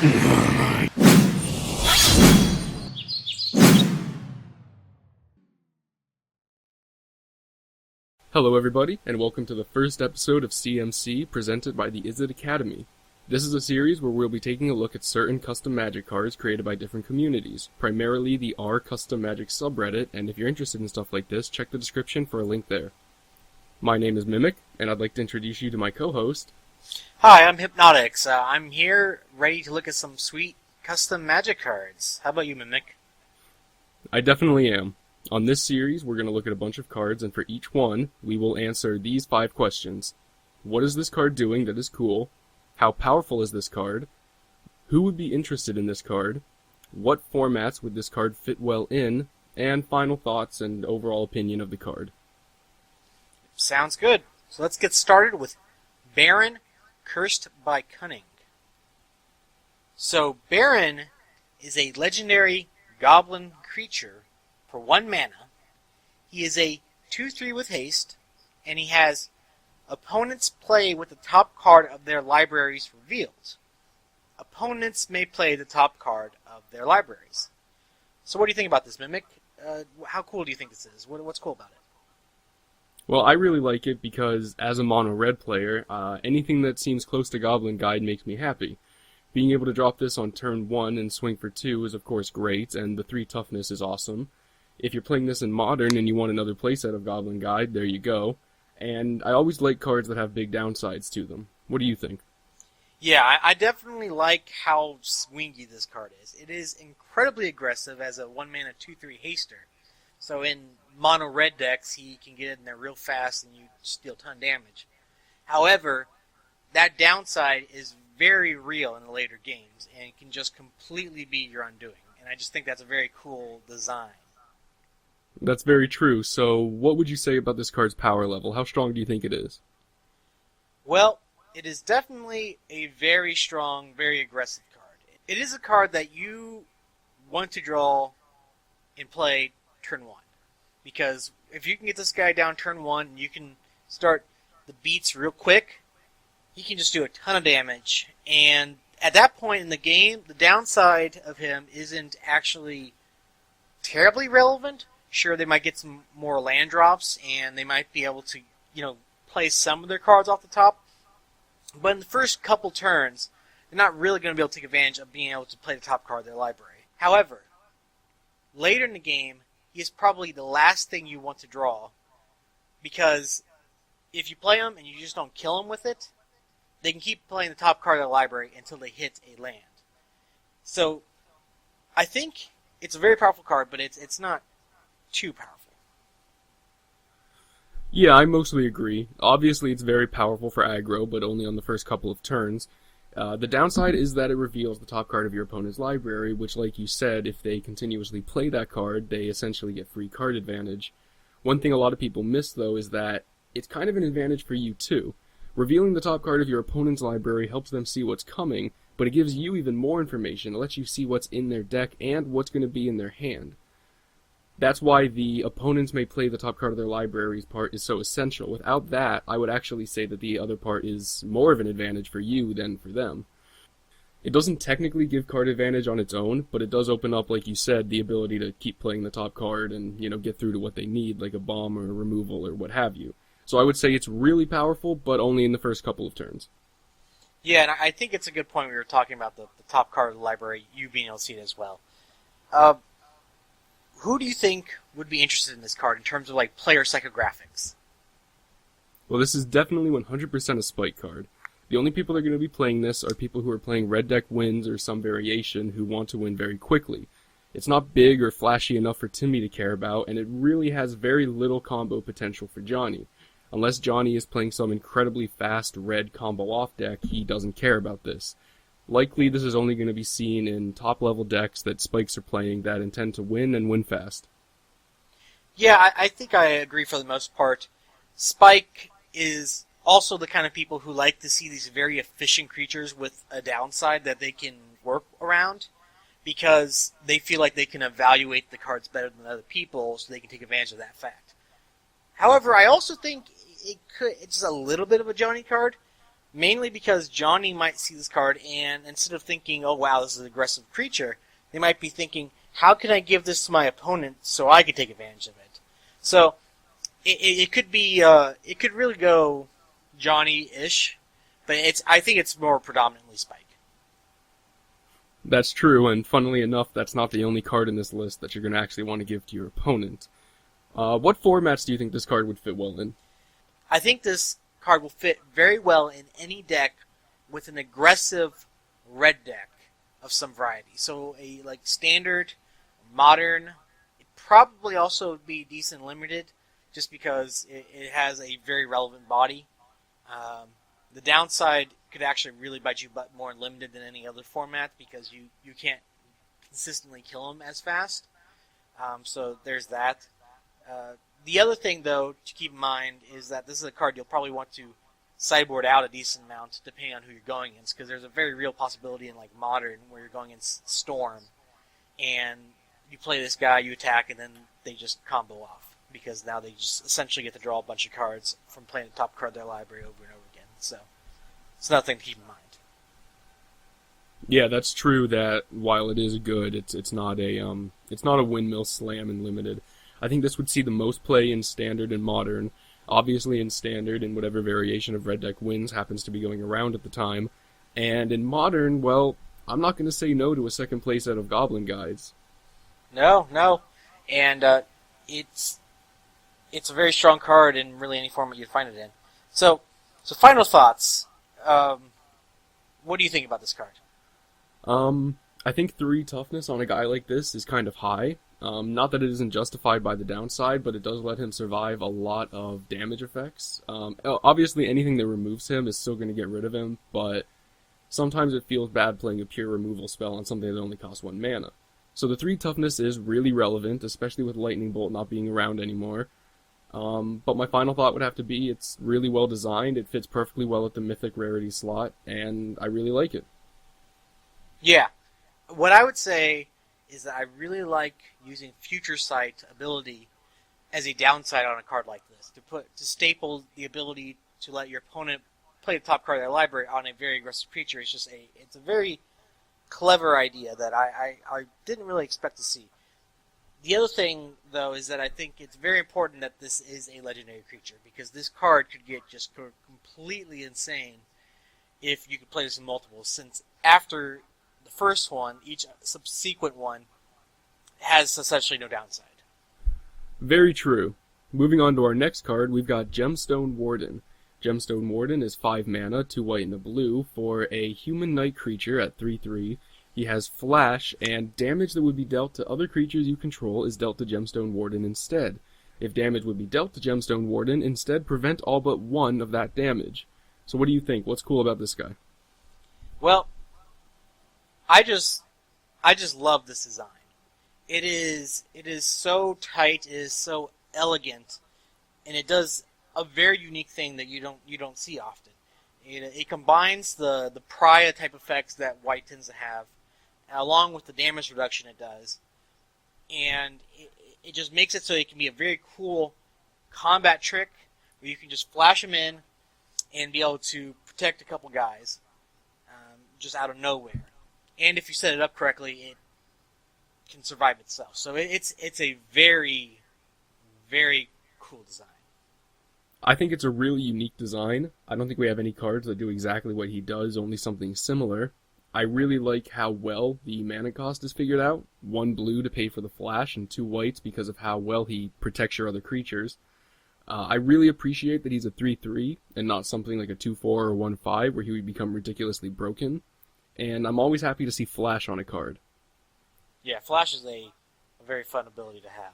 Hello everybody, and welcome to the first episode of CMC presented by the Izzet Academy. This is a series where we'll be taking a look at certain custom magic cards created by different communities, primarily the R Custom Magic subreddit, and if you're interested in stuff like this, check the description for a link there. My name is Mimic, and I'd like to introduce you to my co-host. Hi, I'm Hypnotics. I'm here ready to look at some sweet custom magic cards. How about you, Mimic? I definitely am. On this series, we're going to look at a bunch of cards, and for each one, we will answer these 5 questions. What is this card doing that is cool? How powerful is this card? Who would be interested in this card? What formats would this card fit well in? And final thoughts and overall opinion of the card. Sounds good. So let's get started with Baron, Cursed by Cunning. So Baron is a legendary goblin creature for 1 mana. He is a 2/3 with haste, and he has opponents play with the top card of their libraries revealed. Opponents may play the top card of their libraries. So what do you think about this, Mimic? How cool do you think this is? What's cool about it? Well, I really like it because, as a mono-red player, anything that seems close to Goblin Guide makes me happy. Being able to drop this on turn 1 and swing for 2 is of course great, and the 3 toughness is awesome. If you're playing this in Modern and you want another playset of Goblin Guide, there you go. And I always like cards that have big downsides to them. What do you think? Yeah, I definitely like how swingy this card is. It is incredibly aggressive as a 1 mana 2/3 haster. So in mono red decks, he can get in there real fast and you deal a ton of damage. However, that downside is very real in the later games, and it can just completely be your undoing. And I just think that's a very cool design. That's very true. So what would you say about this card's power level? How strong do you think it is? Well, it is definitely a very strong, very aggressive card. It is a card that you want to draw and play turn 1. Because if you can get this guy down turn 1, you can start the beats real quick. He can just do a ton of damage. And at that point in the game, the downside of him isn't actually terribly relevant. Sure, they might get some more land drops, and they might be able to, play some of their cards off the top. But in the first couple turns, they're not really going to be able to take advantage of being able to play the top card of their library. However, later in the game, he is probably the last thing you want to draw, because if you play him and you just don't kill him with it, they can keep playing the top card of their library until they hit a land. So, I think it's a very powerful card, but it's not too powerful. Yeah, I mostly agree. Obviously, it's very powerful for aggro, but only on the first couple of turns. The downside is that it reveals the top card of your opponent's library, which, like you said, if they continuously play that card, they essentially get free card advantage. One thing a lot of people miss, though, is that it's kind of an advantage for you, too. Revealing the top card of your opponent's library helps them see what's coming, but it gives you even more information. It lets you see what's in their deck and what's going to be in their hand. That's why the opponents may play the top card of their libraries part is so essential. Without that, I would actually say that the other part is more of an advantage for you than for them. It doesn't technically give card advantage on its own, but it does open up, like you said, the ability to keep playing the top card and, get through to what they need, like a bomb or a removal or what have you. So I would say it's really powerful, but only in the first couple of turns. Yeah, and I think it's a good point we were talking about the top card of the library, you being able to see it as well. Who do you think would be interested in this card in terms of player psychographics? Well, this is definitely 100% a spike card. The only people that are going to be playing this are people who are playing red deck wins or some variation who want to win very quickly. It's not big or flashy enough for Timmy to care about, and it really has very little combo potential for Johnny. Unless Johnny is playing some incredibly fast red combo off deck, he doesn't care about this. Likely, this is only going to be seen in top-level decks that Spikes are playing that intend to win and win fast. Yeah, I think I agree for the most part. Spike is also the kind of people who like to see these very efficient creatures with a downside that they can work around, because they feel like they can evaluate the cards better than other people, so they can take advantage of that fact. However, I also think it's a little bit of a Johnny card, Mainly because Johnny might see this card and instead of thinking, oh wow, this is an aggressive creature, they might be thinking, how can I give this to my opponent so I can take advantage of it? So it could be, it could really go Johnny-ish, but I think it's more predominantly Spike. That's true, and funnily enough, that's not the only card in this list that you're going to actually want to give to your opponent. What formats do you think this card would fit well in? I think this card will fit very well in any deck with an aggressive red deck of some variety. So a like standard, modern, it probably also would be decent limited, just because it has a very relevant body. The downside could actually really bite you butt more in limited than any other format because you can't consistently kill them as fast. So there's that. The other thing, though, to keep in mind is that this is a card you'll probably want to sideboard out a decent amount depending on who you're going against, because there's a very real possibility in like Modern where you're going against Storm, and you play this guy, you attack, and then they just combo off, because now they just essentially get to draw a bunch of cards from playing the top card of their library over and over again. So it's another thing to keep in mind. Yeah, that's true that while it is good, it's not a windmill slam in limited. I think this would see the most play in Standard and Modern. Obviously in Standard, and whatever variation of Red Deck wins happens to be going around at the time. And in Modern, well, I'm not going to say no to a second play set of Goblin Guides. No. And it's a very strong card in really any format you'd find it in. So final thoughts. What do you think about this card? I think 3 toughness on a guy like this is kind of high. Not that it isn't justified by the downside, but it does let him survive a lot of damage effects. Obviously, anything that removes him is still going to get rid of him, but sometimes it feels bad playing a pure removal spell on something that only costs 1 mana. So the 3 toughness is really relevant, especially with Lightning Bolt not being around anymore. But my final thought would have to be it's really well designed, it fits perfectly well at the Mythic Rarity slot, and I really like it. Yeah. What I would say is that I really like using Future Sight ability as a downside on a card like this. To staple the ability to let your opponent play the top card of their library on a very aggressive creature. It's a very clever idea that I didn't really expect to see. The other thing, though, is that I think it's very important that this is a legendary creature, because this card could get just completely insane if you could play this in multiples, since after the first one, each subsequent one has essentially no downside. Very true. Moving on to our next card, we've got Gemstone Warden. Gemstone Warden is 5 mana, 2 white and a blue, for a human knight creature at 3/3. He has flash, and damage that would be dealt to other creatures you control is dealt to Gemstone Warden instead. If damage would be dealt to Gemstone Warden, instead prevent all but 1 of that damage. So what do you think? What's cool about this guy? Well, I just love this design. It is so tight, it is so elegant, and it does a very unique thing that you don't see often. It combines the pariah type effects that white tends to have, along with the damage reduction it does, and it just makes it so it can be a very cool combat trick where you can just flash them in and be able to protect a couple guys just out of nowhere. And if you set it up correctly, it can survive itself. So it's a very, very cool design. I think it's a really unique design. I don't think we have any cards that do exactly what he does, only something similar. I really like how well the mana cost is figured out. 1 blue to pay for the flash, and 2 whites because of how well he protects your other creatures. I really appreciate that he's a 3/3, and not something like a 2/4 or 1/5, where he would become ridiculously broken. And I'm always happy to see flash on a card. Yeah, flash is a very fun ability to have.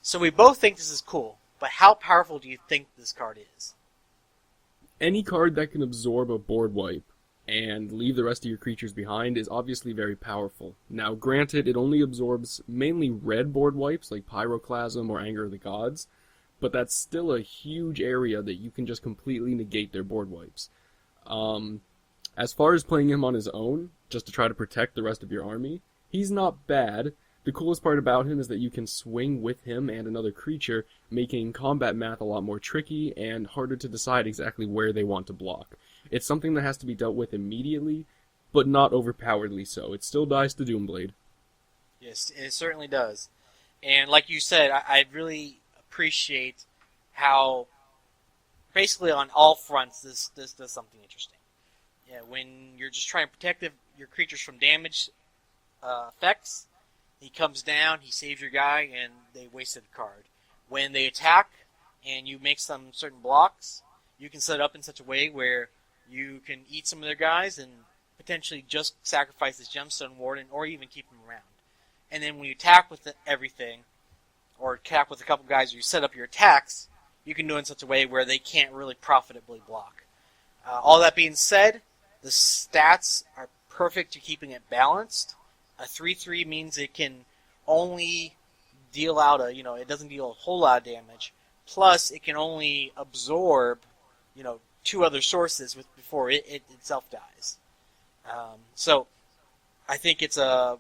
So we both think this is cool, but how powerful do you think this card is? Any card that can absorb a board wipe and leave the rest of your creatures behind is obviously very powerful. Now, granted, it only absorbs mainly red board wipes like Pyroclasm or Anger of the Gods, but that's still a huge area that you can just completely negate their board wipes. As far as playing him on his own, just to try to protect the rest of your army, he's not bad. The coolest part about him is that you can swing with him and another creature, making combat math a lot more tricky and harder to decide exactly where they want to block. It's something that has to be dealt with immediately, but not overpoweredly so. It still dies to Doomblade. Yes, it certainly does. And like you said, I really appreciate how, basically on all fronts, this does something interesting. Yeah, when you're just trying to protect your creatures from damage effects, he comes down, he saves your guy, and they wasted a card. When they attack, and you make some certain blocks, you can set it up in such a way where you can eat some of their guys and potentially just sacrifice this Gemstone Warden, or even keep them around. And then when you attack with everything, or attack with a couple guys, or you set up your attacks, you can do it in such a way where they can't really profitably block. All that being said, the stats are perfect to keeping it balanced. A 3/3 means it can only deal out it doesn't deal a whole lot of damage. Plus, it can only absorb, 2 other sources before it itself dies. So, I think it's a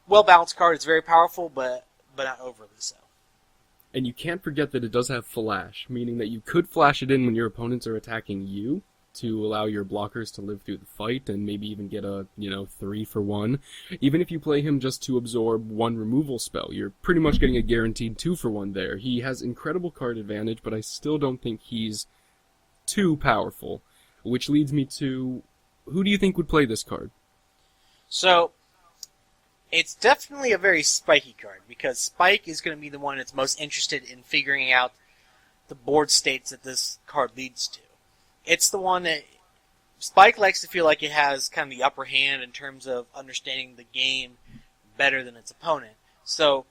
well-balanced card. It's very powerful, but not overly so. And you can't forget that it does have flash, meaning that you could flash it in when your opponents are attacking you to allow your blockers to live through the fight and maybe even get a, 3-for-1. Even if you play him just to absorb 1 removal spell, you're pretty much getting a guaranteed 2-for-1 there. He has incredible card advantage, but I still don't think he's too powerful. Which leads me to, who do you think would play this card? So, it's definitely a very spiky card, because Spike is going to be the one that's most interested in figuring out the board states that this card leads to. It's the one that Spike likes to feel like it has kind of the upper hand in terms of understanding the game better than its opponent. So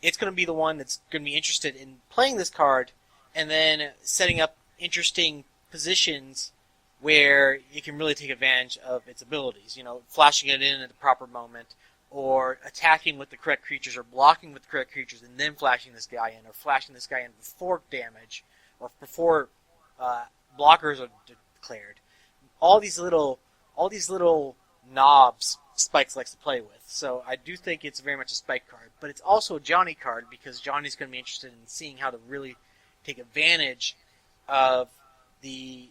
it's going to be the one that's going to be interested in playing this card and then setting up interesting positions where it can really take advantage of its abilities. Flashing it in at the proper moment, or attacking with the correct creatures, or blocking with the correct creatures, and then flashing this guy in, or flashing this guy in before damage, or before blockers are declared. All these little knobs Spike likes to play with. So I do think it's very much a Spike card, but it's also a Johnny card, because Johnny's going to be interested in seeing how to really take advantage of the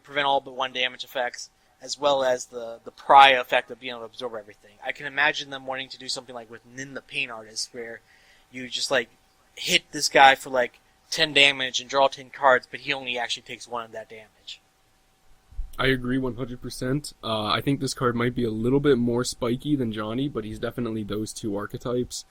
prevent all but 1 damage effects, as well as the pry effect of being able to absorb everything. I can imagine them wanting to do something like with Nin the Pain Artist, where you just hit this guy for 10 damage and draw 10 cards, but he only actually takes 1 of that damage. I agree 100%. I think this card might be a little bit more spiky than Johnny, but he's definitely those 2 archetypes.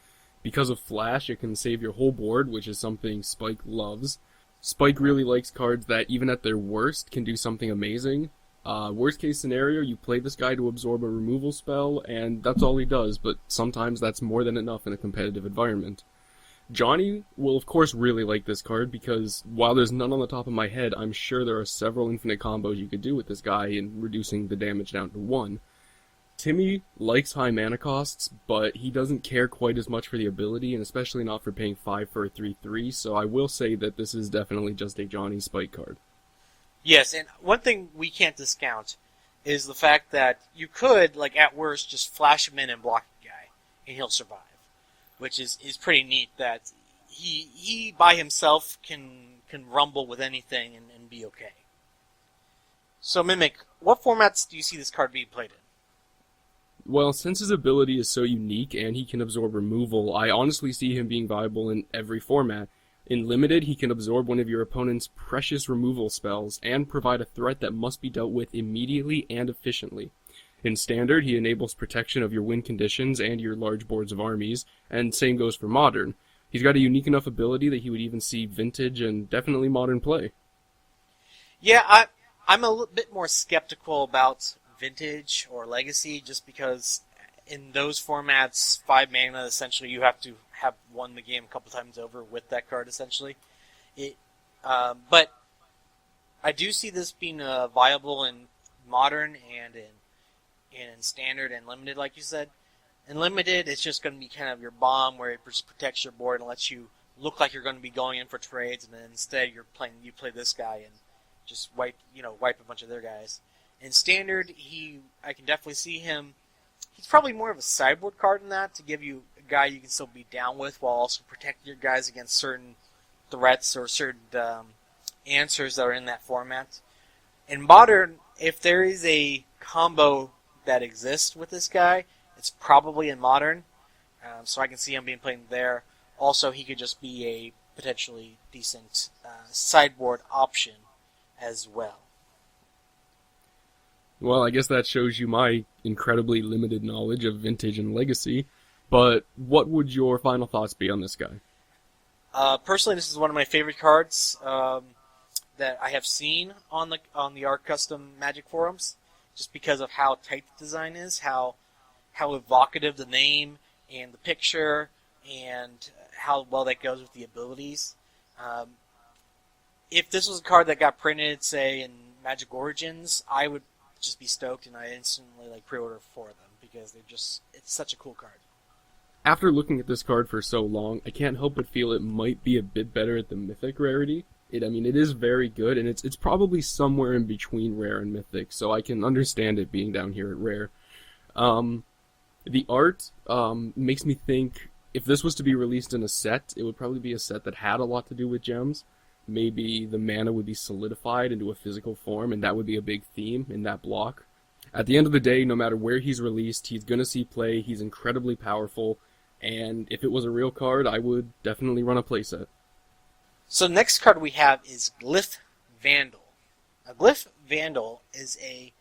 Because of Flash, it can save your whole board, which is something Spike loves. Spike really likes cards that, even at their worst, can do something amazing. Worst case scenario, you play this guy to absorb a removal spell, and that's all he does, but sometimes that's more than enough in a competitive environment. Johnny will of course really like this card, because while there's none on the top of my head, I'm sure there are several infinite combos you could do with this guy in reducing the damage down to 1. Timmy likes high mana costs, but he doesn't care quite as much for the ability, and especially not for paying 5 for a 3/3, so I will say that this is definitely just a Johnny Spike card. Yes, and one thing we can't discount is the fact that you could, at worst, just flash him in and block the guy, and he'll survive. Which is pretty neat, that he by himself can rumble with anything and be okay. So Mimic, what formats do you see this card being played in? Well, since his ability is so unique and he can absorb removal, I honestly see him being viable in every format. In Limited, he can absorb one of your opponent's precious removal spells and provide a threat that must be dealt with immediately and efficiently. In Standard, he enables protection of your win conditions and your large boards of armies, and same goes for Modern. He's got a unique enough ability that he would even see Vintage and definitely Modern play. Yeah, I'm a little bit more skeptical about Vintage or Legacy, just because in those formats, 5 mana, essentially you have to have won the game a couple times over with that card, essentially. But I do see this being viable in Modern and in Standard and Limited, like you said. In Limited, it's just going to be kind of your bomb, where it just protects your board and lets you look like you're going to be going in for trades, and then instead you play this guy and just wipe a bunch of their guys. In Standard, I can definitely see him. He's probably more of a sideboard card than that, to give you a guy you can still be down with while also protecting your guys against certain threats or certain answers that are in that format. In Modern, if there is a combo that exists with this guy, it's probably in Modern, so I can see him being played there. Also, he could just be a potentially decent sideboard option as well. Well, I guess that shows you my incredibly limited knowledge of Vintage and Legacy, but what would your final thoughts be on this guy? Personally, this is one of my favorite cards that I have seen on the Art Custom Magic forums, just because of how tight the design is, how evocative the name and the picture, and how well that goes with the abilities. If this was a card that got printed, say, in Magic Origins, I would just be stoked, and I instantly pre-order for them because it's such a cool card. After looking at this card for so long, I can't help but feel it might be a bit better at the Mythic rarity. It is very good, and it's probably somewhere in between Rare and Mythic, so I can understand it being down here at Rare. The art makes me think if this was to be released in a set, it would probably be a set that had a lot to do with gems. Maybe the mana would be solidified into a physical form, and that would be a big theme in that block. At the end of the day, no matter where he's released, he's going to see play, he's incredibly powerful, and if it was a real card, I would definitely run a playset. So the next card we have is Glyph Vandal. A Glyph Vandal is a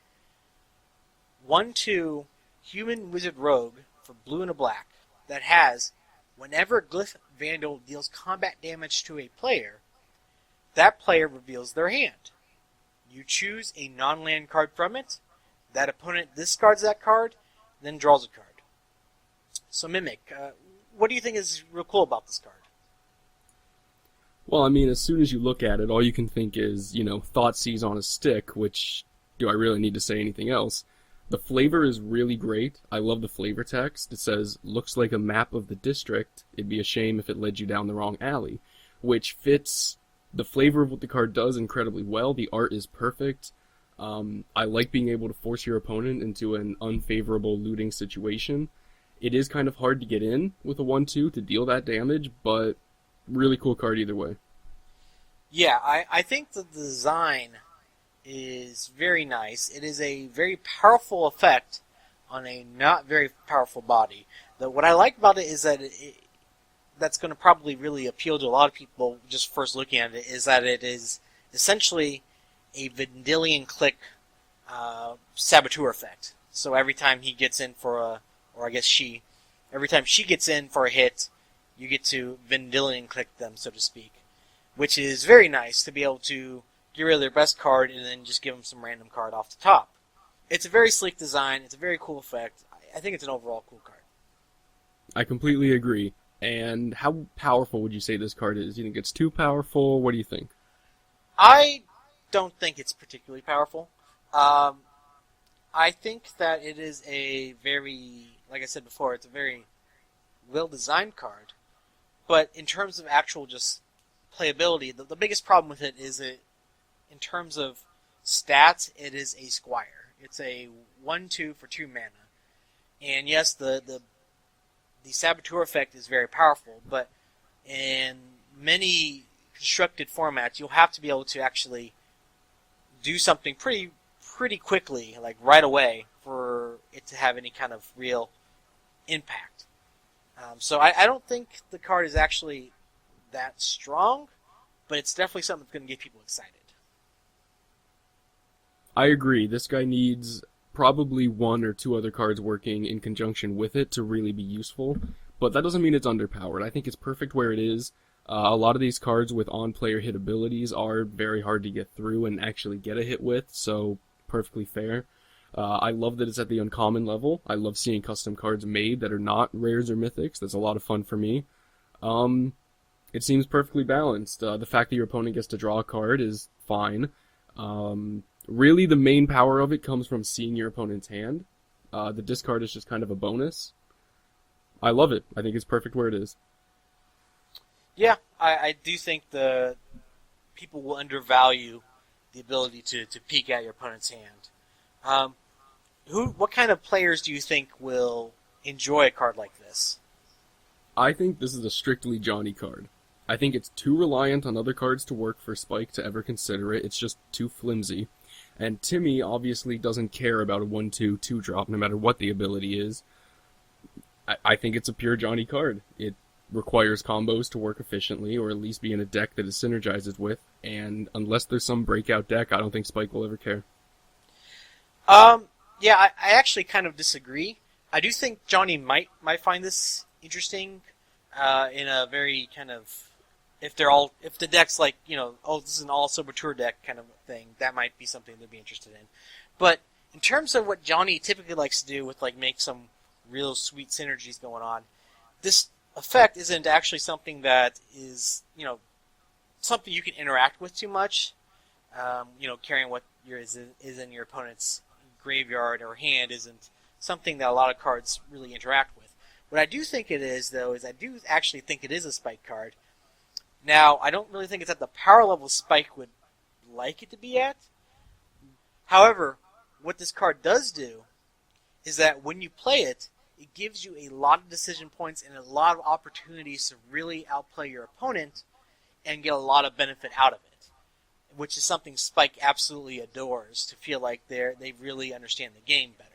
1/2 human wizard rogue for blue and a black that has, whenever Glyph Vandal deals combat damage to a player, that player reveals their hand. You choose a non-land card from it, that opponent discards that card, then draws a card. So Mimic, what do you think is real cool about this card? Well, as soon as you look at it, all you can think is, Thoughtseize on a stick, which, do I really need to say anything else? The flavor is really great. I love the flavor text. It says, looks like a map of the district. It'd be a shame if it led you down the wrong alley, which fits the flavor of what the card does incredibly well. The art is perfect. I like being able to force your opponent into an unfavorable looting situation. It is kind of hard to get in with a 1/2 to deal that damage, but really cool card either way. Yeah, I think the design is very nice. It is a very powerful effect on a not very powerful body. What I like about it is that that's going to probably really appeal to a lot of people just first looking at it, is that it is essentially a Vendilion Click Saboteur effect. So every time he gets in for every time she gets in for a hit, you get to Vendilion Click them, so to speak. Which is very nice to be able to get rid of their best card and then just give them some random card off the top. It's a very sleek design. It's a very cool effect. I think it's an overall cool card. I completely agree. And how powerful would you say this card is? Do you think it's too powerful? What do you think? I don't think it's particularly powerful. I think that it is a very, like I said before, it's a very well-designed card. But in terms of actual just playability, the biggest problem with it is that in terms of stats, it is a Squire. It's a 1/2 for 2 mana. And yes, the Saboteur effect is very powerful, but in many constructed formats, you'll have to be able to actually do something pretty quickly, like right away, for it to have any kind of real impact. So I don't think the card is actually that strong, but it's definitely something that's going to get people excited. I agree. This guy needs probably 1 or 2 other cards working in conjunction with it to really be useful, but that doesn't mean it's underpowered. I think it's perfect where it is. A lot of these cards with on-player hit abilities are very hard to get through and actually get a hit with, so perfectly fair. I love that it's at the uncommon level. I love seeing custom cards made that are not rares or mythics. That's a lot of fun for me. It seems perfectly balanced. The fact that your opponent gets to draw a card is fine. Really, the main power of it comes from seeing your opponent's hand. The discard is just kind of a bonus. I love it. I think it's perfect where it is. Yeah, I do think the people will undervalue the ability to peek at your opponent's hand. What kind of players do you think will enjoy a card like this? I think this is a strictly Johnny card. I think it's too reliant on other cards to work for Spike to ever consider it. It's just too flimsy. And Timmy obviously doesn't care about a 1/2 2-drop, no matter what the ability is. I think it's a pure Johnny card. It requires combos to work efficiently, or at least be in a deck that it synergizes with, and unless there's some breakout deck, I don't think Spike will ever care. Yeah, I actually kind of disagree. I do think Johnny might find this interesting, in a very kind of, if the deck's like, oh, this is an all Silver Tour deck kind of thing, that might be something they'd be interested in. But in terms of what Johnny typically likes to do with like make some real sweet synergies going on, this effect isn't actually something that is, something you can interact with too much. Carrying what is in your opponent's graveyard or hand isn't something that a lot of cards really interact with. What I do think it is, though, is I do actually think it is a Spike card. Now, I don't really think it's at the power level Spike would like it to be at. However, what this card does do is that when you play it, it gives you a lot of decision points and a lot of opportunities to really outplay your opponent and get a lot of benefit out of it, which is something Spike absolutely adores, to feel like they really understand the game better.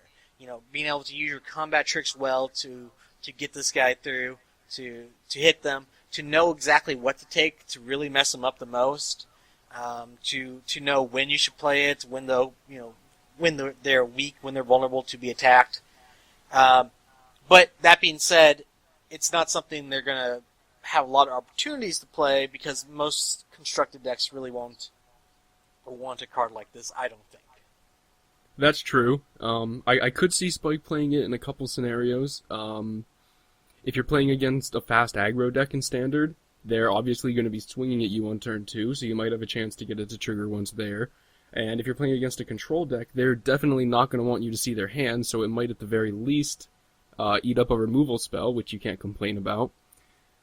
Being able to use your combat tricks well to get this guy through, to hit them, to know exactly what to take to really mess them up the most, to know when you should play it, when they're weak, when they're vulnerable to be attacked. But that being said, it's not something they're going to have a lot of opportunities to play, because most constructed decks really won't want a card like this, I don't think. That's true. I could see Spike playing it in a couple scenarios. If you're playing against a fast aggro deck in Standard, they're obviously going to be swinging at you on turn 2, so you might have a chance to get it to trigger once there. And if you're playing against a control deck, they're definitely not going to want you to see their hand, so it might at the very least eat up a removal spell, which you can't complain about.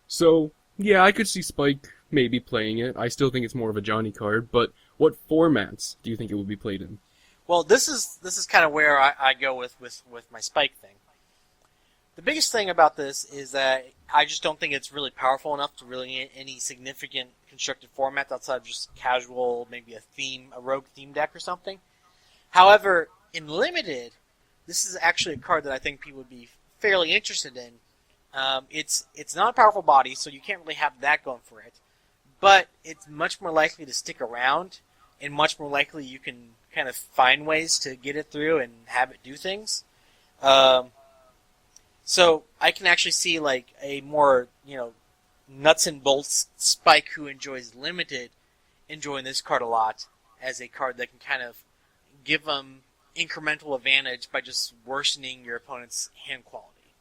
So, yeah, I could see Spike maybe playing it. I still think it's more of a Johnny card, but what formats do you think it would be played in? Well, this is kind of where I go with my Spike thing. The biggest thing about this is that I just don't think it's really powerful enough to really get any significant constructed format outside of just casual, maybe a rogue theme deck or something. However, in Limited, this is actually a card that I think people would be fairly interested in. It's not a powerful body, so you can't really have that going for it. But it's much more likely to stick around, and much more likely you can kind of find ways to get it through and have it do things. So I can actually see like a more, nuts and bolts Spike who enjoys Limited enjoying this card a lot, as a card that can kind of give them incremental advantage by just worsening your opponent's hand quality.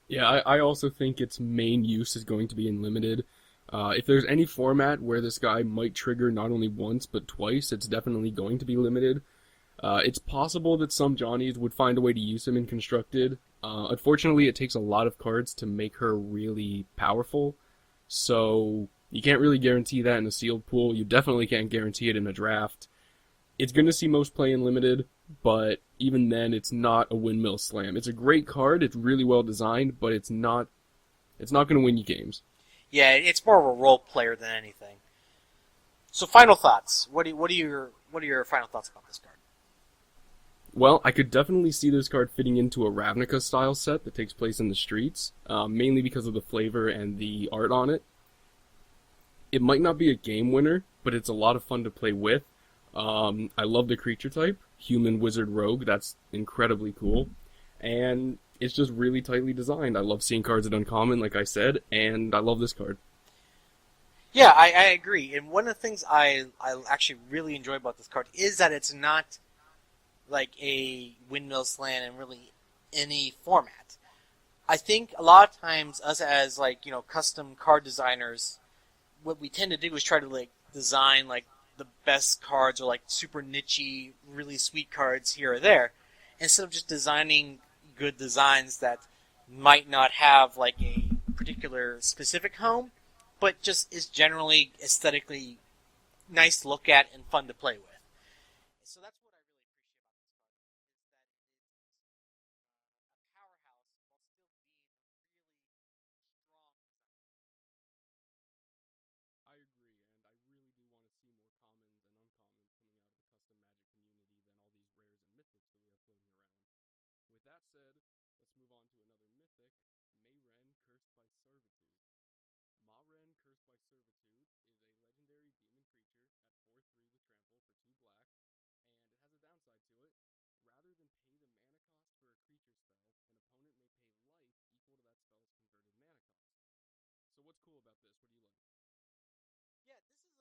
Yeah, I also think its main use is going to be in Limited. If there's any format where this guy might trigger not only once but twice, it's definitely going to be Limited. It's possible that some Johnnies would find a way to use him in Constructed. Unfortunately, it takes a lot of cards to make her really powerful, so you can't really guarantee that in a sealed pool. You definitely can't guarantee it in a draft. It's going to see most play in Limited, but even then, it's not a windmill slam. It's a great card, it's really well designed, but it's not going to win you games. Yeah, it's more of a role player than anything. So, final thoughts. What are your final thoughts about this card? Well, I could definitely see this card fitting into a Ravnica-style set that takes place in the streets, mainly because of the flavor and the art on it. It might not be a game winner, but it's a lot of fun to play with. I love the creature type, human, wizard, rogue. That's incredibly cool. And it's just really tightly designed. I love seeing cards at uncommon, like I said, and I love this card. Yeah, I agree. And one of the things I actually really enjoy about this card is that it's not like a windmill slam in really any format. I think a lot of times us as custom card designers, what we tend to do is try to design the best cards, or super niche-y, really sweet cards here or there, instead of just designing good designs that might not have a particular specific home, but just is generally aesthetically nice to look at and fun to play with. So that's what I really appreciate about this card, is that it is a powerhouse while still being a really strong design. I agree, and I really do want to see more commons and uncommons coming out of the custom Magic community. Mythic Mayren Cursed by Servitude. Maren Cursed by Servitude is a legendary demon creature at 4/3 with trample for 2 black, and it has a downside to it. Rather than pay the mana cost for a creature spell, an opponent may pay life equal to that spell's converted mana cost. So what's cool about this? What do you like? Yeah, this is